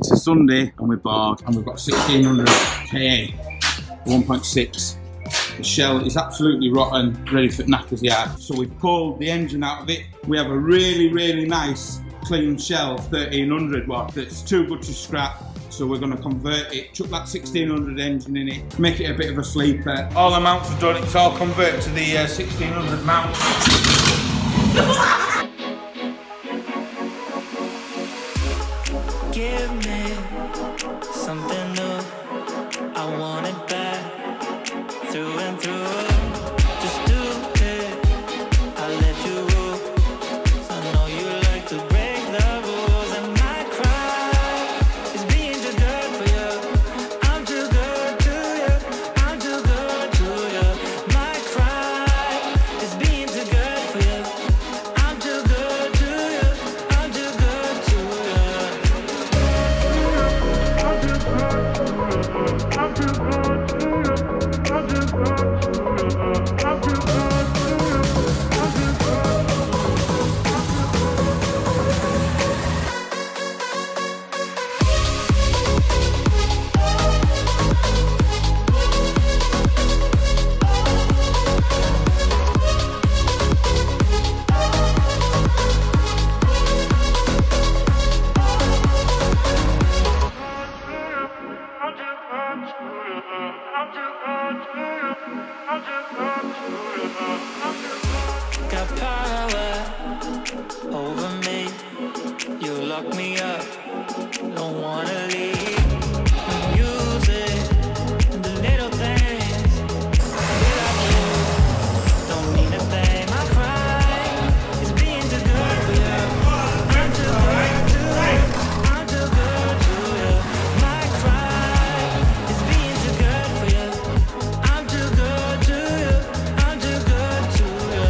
It's a Sunday and we're bored, and we've got 1600 KA 1.6. The shell is absolutely rotten, ready for knackers yard. So we pulled the engine out of it. We have a really nice clean shell 1300 one that's too good to scrap. So we're going to convert it, chuck that 1600 engine in it, make it a bit of a sleeper. All the mounts are done, it's all converted to the 1600 mount. Give me something new, I want it back, through and through. Just do it, I'll let you rule. I know you like to break the rules, and my cry is being too good for you. I'm too good to you, I'm too good to you. My cry is being too good for you. I'm too good to you, I'm too good to you. I'm too good to you, I'm too good to you, I'm too good to you, I'm too good to you, I'm too good to you. Got power over me, you lock me up, don't wanna leave. Use it, the little things without you, don't mean a thing. My pride is being too good for you. I'm too good to you, I'm too good to you. My pride is being too good for you. I'm too good to you, I'm too good to you.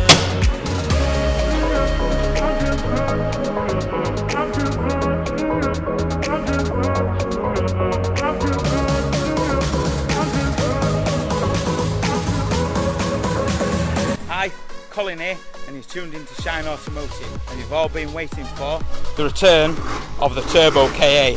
Hi, Colin here, and he's tuned into Shineautomotive, and you've all been waiting for the return of the Turbo KA.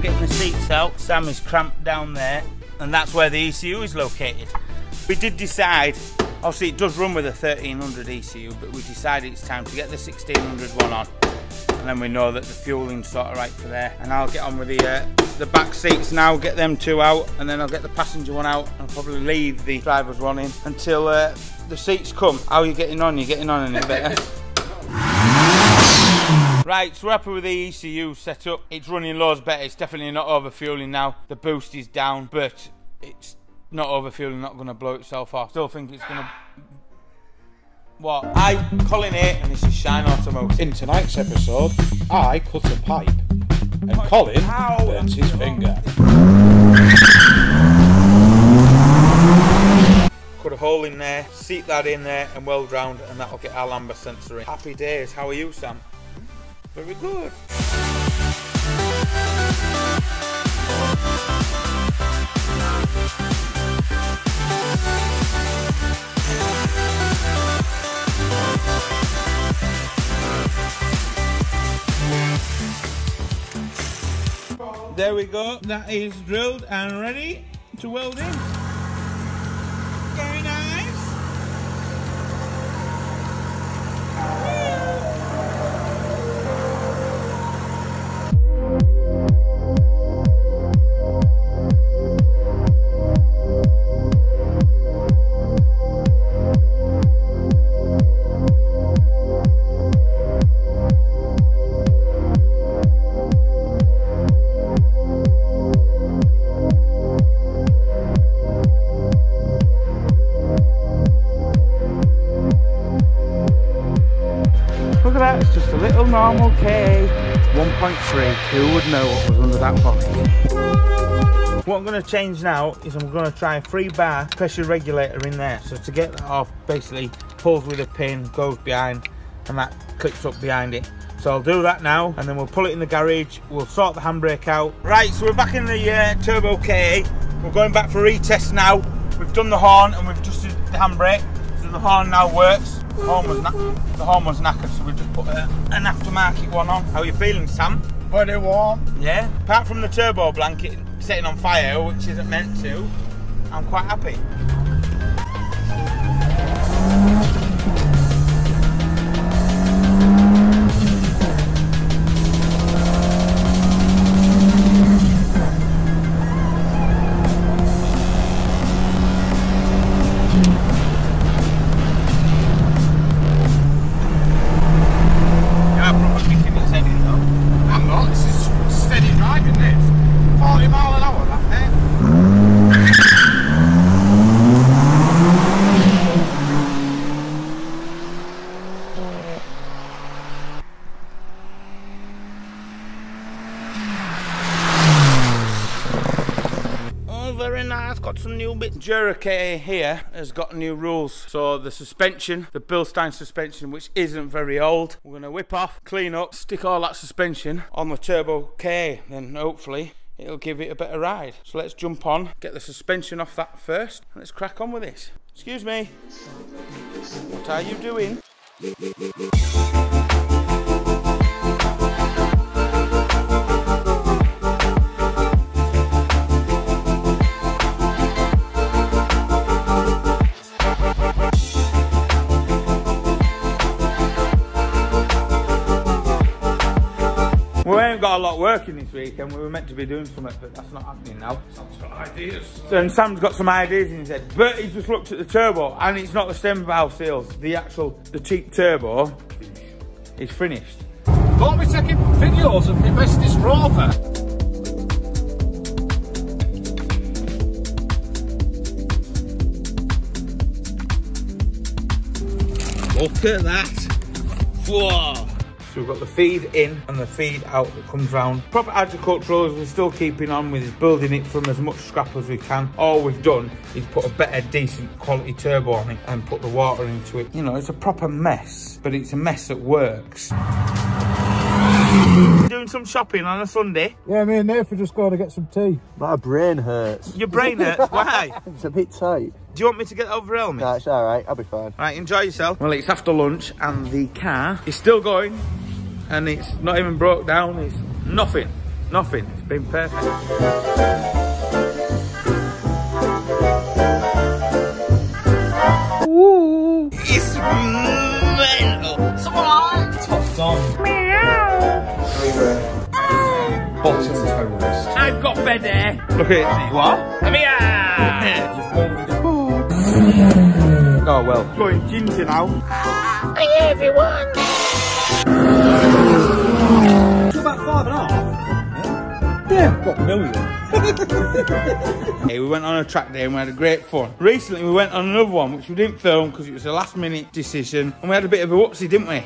Getting the seats out, Sam is cramped down there, and that's where the ECU is located. We did decide, obviously it does run with a 1300 ECU, but we decided it's time to get the 1600 one on, and then we know that the fueling's sort of right for there. And I'll get on with the back seats now, get them two out, and then I'll get the passenger one out, and I'll probably leave the driver's one in until the seats come. How are you getting on? You're getting on any better? Right, so we're happy with the ECU setup. It's running loads better. It's definitely not overfueling now. The boost is down, but it's not overfueling, not going to blow itself off. Still think it's going to... What? Hi, Colin here, and this is Shineautomotive. In tonight's episode, I cut a pipe, and Colin burnt his finger. Cut a hole in there, seat that in there, and weld round, and that'll get our lambda sensor in. Happy days. How are you, Sam? Very good. There we go. That is drilled and ready to weld in. Very nice. It's just a little normal K 1.3. Who would know what was under that pocket? What I'm going to change now is I'm going to try a 3-bar pressure regulator in there. So to get that off, basically pulls with a pin, goes behind, and that clips up behind it. So I'll do that now, and then we'll pull it in the garage. We'll sort the handbrake out. Right, so we're back in the Turbo KA. We're going back for retest now. We've done the horn and we've adjusted the handbrake, so the horn now works. The horn was knackered, so we just put an aftermarket one on. How are you feeling, Sam? Pretty warm. Yeah. Apart from the turbo blanket setting on fire, which isn't meant to, I'm quite happy. Got some new bits. Jura here has got new rules. So the suspension, the Bilstein suspension, which isn't very old, we're going to whip off, clean up, stick all that suspension on the Turbo KA, then hopefully it'll give it a better ride. So let's jump on, get the suspension off that first, and let's crack on with this. Excuse me, what are you doing? We ain't got a lot working this weekend. We were meant to be doing something, but that's not happening now. Sam's got ideas. So, and Sam's got some ideas in his head, but he's just looked at the turbo, and it's not the stem valve seals. The cheap turbo is finished. Don't be taking videos of me messing this Rover. Look at that. Whoa. So we've got the feed in and the feed out that comes round. Proper agricultural, we're still keeping on with is building it from as much scrap as we can. All we've done is put a better, decent quality turbo on it and put the water into it. You know, it's a proper mess, but it's a mess that works. Doing some shopping on a Sunday? Yeah, me and Nathan just going to get some tea. My brain hurts. Your brain hurts? Why? It's a bit tight. Do you want me to get over helmet? No, it's alright, I'll be fine. Right, enjoy yourself. Well, it's after lunch and the car is still going and it's not even broke down. It's nothing. It's been perfect. Ooh, it's mental. It's alright. Topped on. Meow. Bottom toes. I've got bed air. Look at it. What? Come here. Oh well. Going ginger now. Hey everyone. It's about 5.5. Yeah, got a million. Hey, we went on a track day and we had a great fun. Recently we went on another one which we didn't film because it was a last minute decision and we had a bit of a whoopsie, didn't we?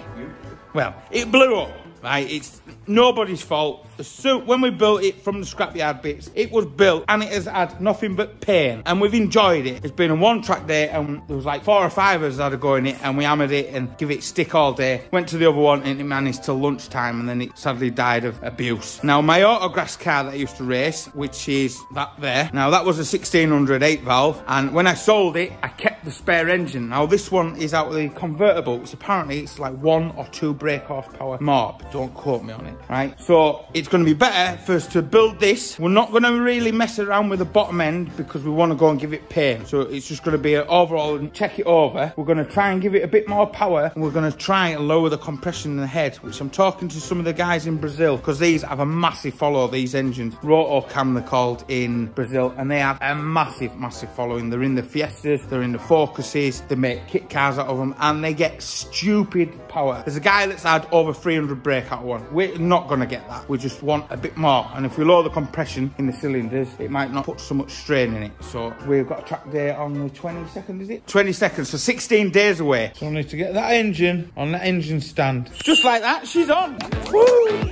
Well, it blew up. Right, it's nobody's fault. So when we built it from the scrapyard bits, it was built and it has had nothing but pain. And we've enjoyed it. It's been a one-track day and there was like 4 or 5 of us that had to go in it and we hammered it and give it stick all day. Went to the other one and it managed till lunchtime and then it sadly died of abuse. Now my autograss car that I used to race, which is that there. Now that was a 1600 8-valve and when I sold it, I kept the spare engine. Now this one is out of the convertible, which apparently it's like 1 or 2 brake horsepower more. Don't quote me on it, right? So it's going to be better for us to build this. We're not going to really mess around with the bottom end because we want to go and give it pain. So it's just going to be an overall and check it over. We're going to try and give it a bit more power and we're going to try and lower the compression in the head, which I'm talking to some of the guys in Brazil because these have a massive follow, these engines. Rotocam they're called in Brazil and they have a massive following. They're in the Fiestas, they're in the Focuses, they make kit cars out of them and they get stupid power. There's a guy that's had over 300 brake out of one. We're not going to get that. We just want a bit more. And if we lower the compression in the cylinders, it might not put so much strain in it. So we've got a track day on the 22nd, is it? 22nd, so 16 days away. So I need to get that engine on that engine stand. Just like that, she's on. Woo!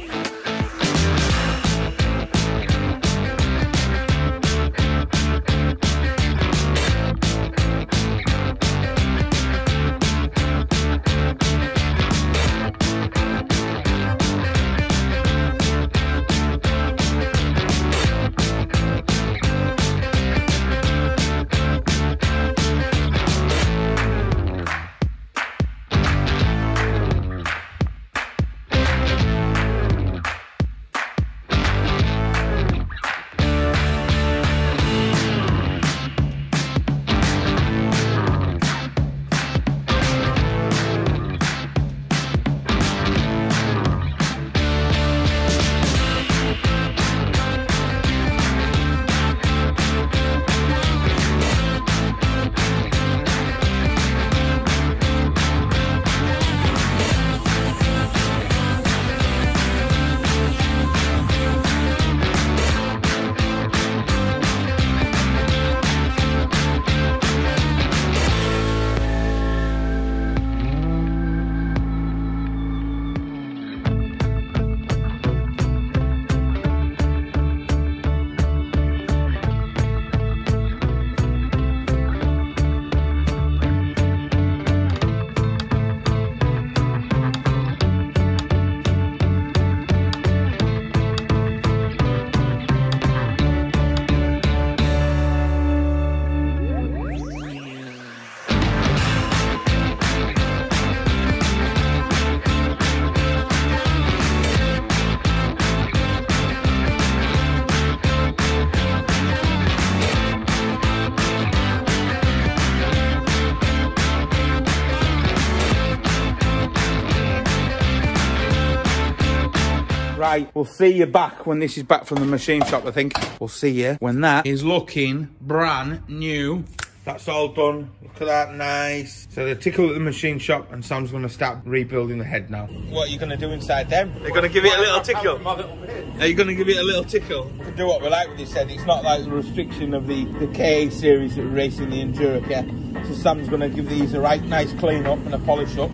Right, we'll see you back when this is back from the machine shop, I think. We'll see you when that is looking brand new. That's all done. Look at that, nice. So they tickle at the machine shop and Sam's going to start rebuilding the head now. What are you going to do inside them? They're going to give it a little tickle. Are you going to give it a little tickle? We can do what we like with this head. It's not like the restriction of the KA series that we're racing the Enduro, yeah? So Sam's going to give these a right nice clean up and a polish up.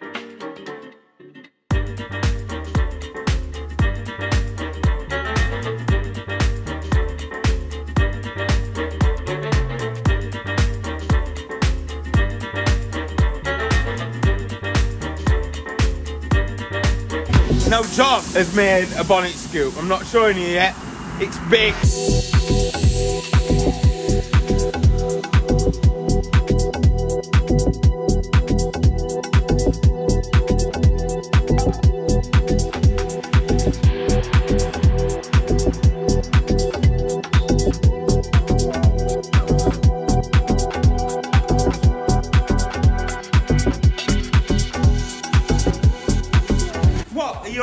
Now John has made a bonnet scoop. I'm not showing you yet. It's big.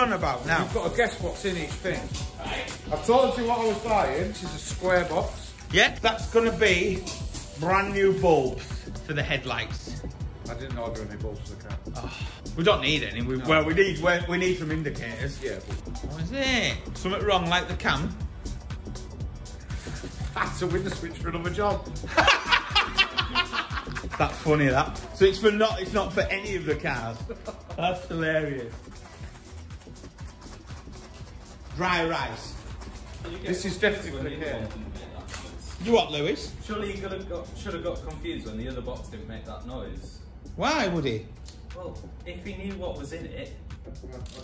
About now. You've got to guess what's in each thing. I've told you what I was buying. This is a square box. Yeah, that's going to be brand new bulbs for the headlights. I didn't order any bulbs for the car. Oh, we don't need any. Well, we need some indicators. Yeah. What is it? Something wrong, like the cam? That's a window switch for another job. That's funny, that. So it's not for any of the cars. That's hilarious. Dry rice. This is definitely for the car. You what, Lewis? Surely you should have got confused when the other box didn't make that noise. Why would he? Well, if he knew what was in it. I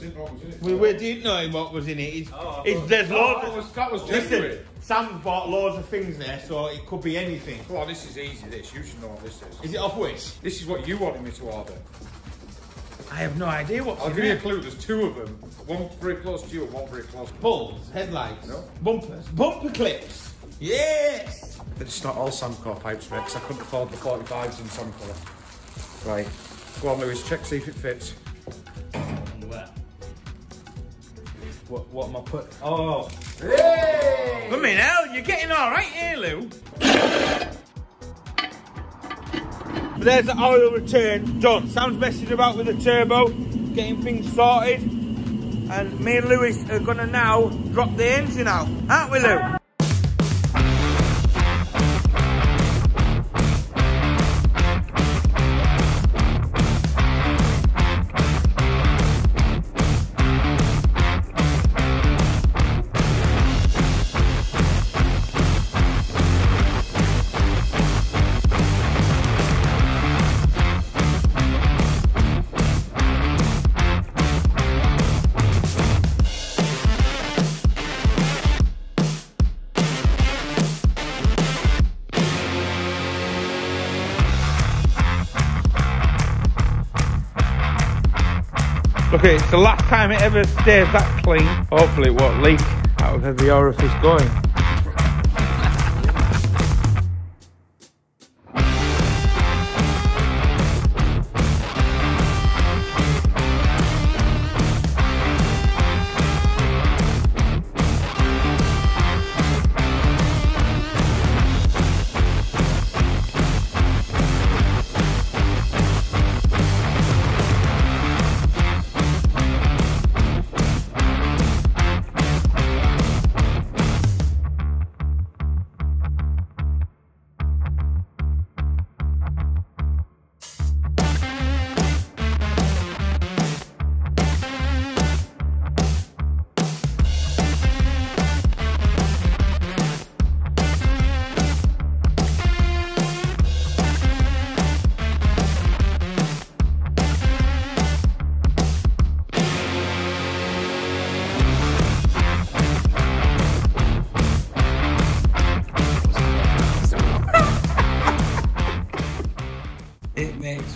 didn't know what was in it. We didn't know what was in it. There's loads. That was genuine. Listen, Sam's bought loads of things there, so it could be anything. Come on, this is easy. This you should know what this is. Is it off which? This is what you wanted me to order. I have no idea what's I'll in give you a it. clue. There's two of them. One very close to you and one very close to me. Bulbs, headlights, no. bumpers, bumper clips. Yes! It's not all Samcore pipes, mate, because I couldn't afford the 45s in Samcore. Right. Go on, Lewis. Check, see if it fits. Where? What am I putting? Oh. Hey! I mean, hell, you're getting all right here, Lou. There's the oil return done. Sam's messing about with the turbo, getting things sorted. And me and Lewis are gonna now drop the engine out, aren't we, Lou? Okay, it's the last time it ever stays that clean. Hopefully it won't leak out of every orifice going.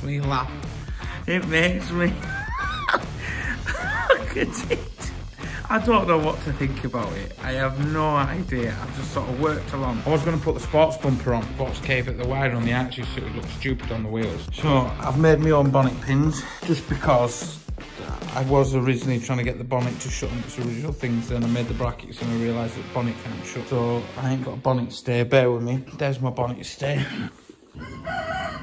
Me laugh. It makes me look at it. I don't know what to think about it. I have no idea. I've just sort of worked along. I was going to put the sports bumper on, box cave at the wider on the arches so it would look stupid on the wheels. So I've made my own bonnet pins just because I was originally trying to get the bonnet to shut on its original things, then I made the brackets and I realised that the bonnet can't shut. So I ain't got a bonnet stay, bear with me. There's my bonnet stay.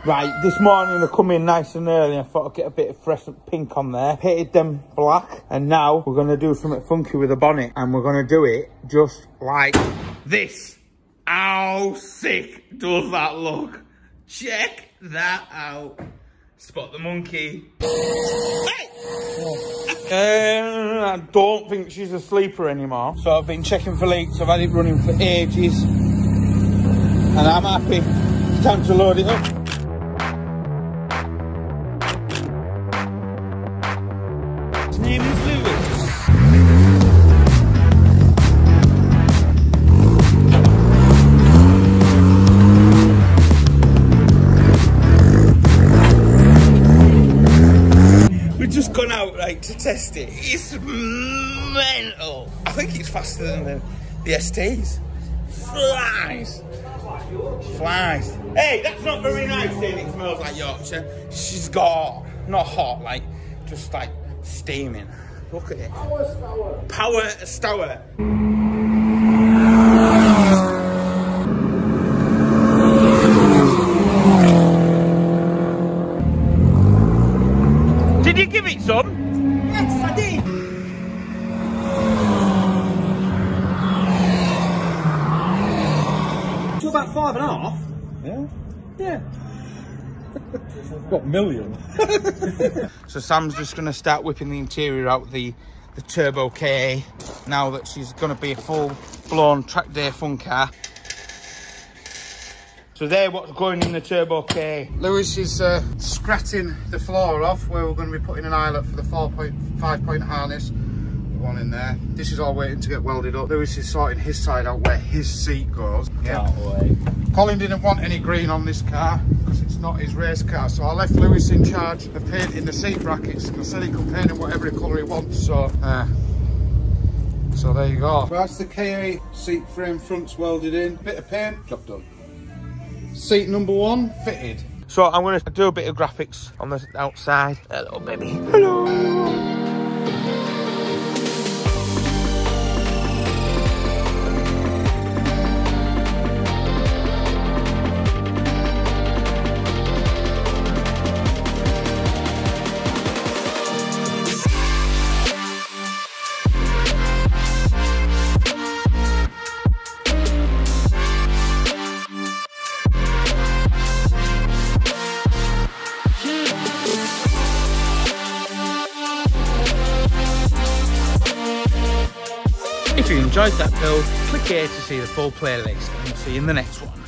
Right, this morning I come in nice and early. I thought I'd get a bit of fluorescent pink on there. Painted them black, and now we're going to do something funky with the bonnet. And we're going to do it just like this. How sick does that look? Check that out. Spot the monkey. Hey! I don't think she's a sleeper anymore. So I've been checking for leaks. I've had it running for ages. And I'm happy. It's time to load it up. His name is Lewis. Just gone out right to test it. It's mental. I think it's faster than the STs. Flies. Flies. Hey, that's not very nice saying it smells like Yorkshire. She's got, not hot, like, just like steaming. Look at it. Power stour. Power stour. Did you give it some? Yes, I did. To about 5.5. Yeah? Yeah. What, million? So Sam's just going to start whipping the interior out the Turbo KA now that she's going to be a full-blown track day fun car. So there, what's going in the Turbo K. Lewis is scratching the floor off where we're going to be putting an eyelet for the 5-point harness. One in there. This is all waiting to get welded up. Lewis is sorting his side out where his seat goes. Yeah. Colin didn't want any green on this car because it's not his race car, so I left Lewis in charge of painting the seat brackets and I said he can paint in whatever colour he wants. So there you go. That's the KA seat frame fronts welded in. Bit of paint, job done. Seat number 1 fitted. So I'm going to do a bit of graphics on the outside. Hello, baby. Hello. If you enjoyed that build, click here to see the full playlist and we'll see you in the next one.